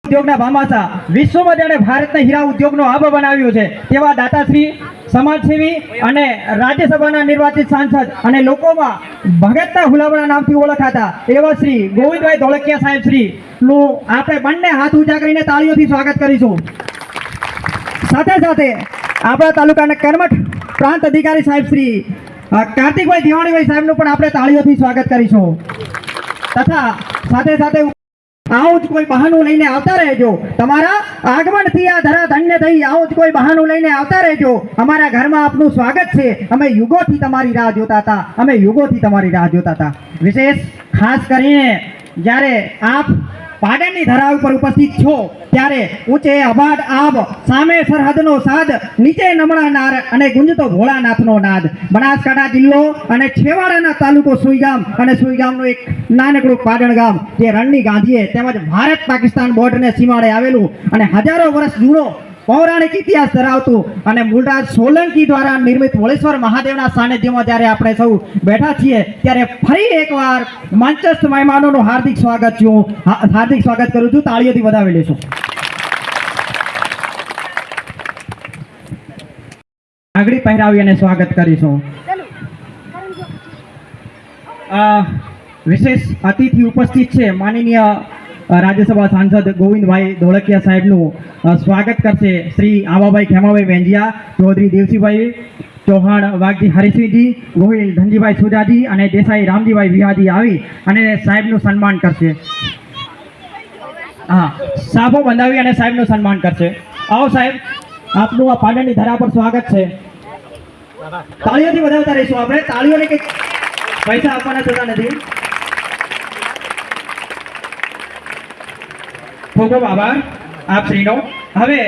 ઉદ્યોગના ભામાસા વિશ્વમાં જેણે ભારતના હીરા ઉદ્યોગનો હબ બનાવ્યો છે તેવા દાતાશ્રી, સમાજસેવી અને રાજ્યસભાના નિર્વાચિત સાંસદ અને લોકોમાં ભગતના હુલામણા નામથી ઓળખાતા એવા શ્રી ગોવિંદભાઈ ધોળકિયા સાહેબ શ્રીનું આપણે બંને હાથ ઊંચા કરીને તાળીઓથી સ્વાગત કરીશું. સાથે સાથે આપણા તાલુકાના કર્મઠ પ્રાંત અધિકારી સાહેબ શ્રી કાર્તિકભાઈ દિવાણીભાઈ સાહેબનું પણ આપણે તાળીઓથી સ્વાગત કરીશું. તથા સાથે સાથે આવું જ કોઈ બહાનું લઈને આવતા રહેજો. તમારા આગમનથી આ ધરા ધન્ય થઈ. આવું જ કોઈ બહાનું લઈને આવતા રહેજો. અમારા ઘરમાં આપનું સ્વાગત છે. અમે યુગોથી તમારી રાહ જોતા હતા. અમે યુગોથી તમારી રાહ જોતા હતા. વિશેષ ખાસ કરીને જ્યારે આપ પાટણની ધરા ઉપર ઉપસ્થિત છો ત્યારે ઊંચે અબાદ આબ, સામે સરહદનો સાદ, નીચે નમણા નાર અને ગુંજતો ભોળાનાથનો નાદ. બનાસકાંઠા જિલ્લો અને છેવાડાના તાલુકો સુઈગામ અને સુઈગામનું એક નાનકડું પાટણ ગામ જે રણની ગાંધીએ તેમજ ભારત પાકિસ્તાન બોર્ડરને સીમાડે આવેલું અને હજારો વર્ષ જૂનો પૌરાણિક ઇતિહાસ ધરાવતું અને મૂળરાજ સોલંકી દ્વારા નિર્મિત વોળેશ્વર મહાદેવના સાનિધ્યમાં જ્યારે આપણે સૌ બેઠા છીએ ત્યારે ફરી એકવાર મંચસ્થ મહેમાનોનું હાર્દિક સ્વાગત કરું છું. તાળીઓથી વધાવી લેશું. આગળ પહેરાવી અને સ્વાગત કરીશું. વિશેષ અતિથિ ઉપસ્થિત છે. માનનીય રાજ્યસભા સાંસદ ગોવિંદભાઈ ધોળકિયા સાહેબનું સ્વાગત કરશે શ્રી આવાભાઈ ખેમાભાઈ વેંજિયા, ચૌધરી દેવસીભાઈ ચૌહાણ, વાઘજી હરીસિંહજી, ગોહિલ ધનજીભાઈ સુજાજી અને દેસાઈ રામજીભાઈ વિહાજી આવી અને સાહેબનું સન્માન કરશે. હા, સાફો બંધાવી અને સાહેબનું સન્માન કરશે. આવો સાહેબ, આપનું આ પાટણની ધરા પર સ્વાગત છે. તાળીઓથી વધાવતા રહીશું. આપણે તાળીઓને કંઈક પૈસા આપવાના થતા નથી. ખૂબ ખૂબ આભાર આપ શ્રીનો. હવે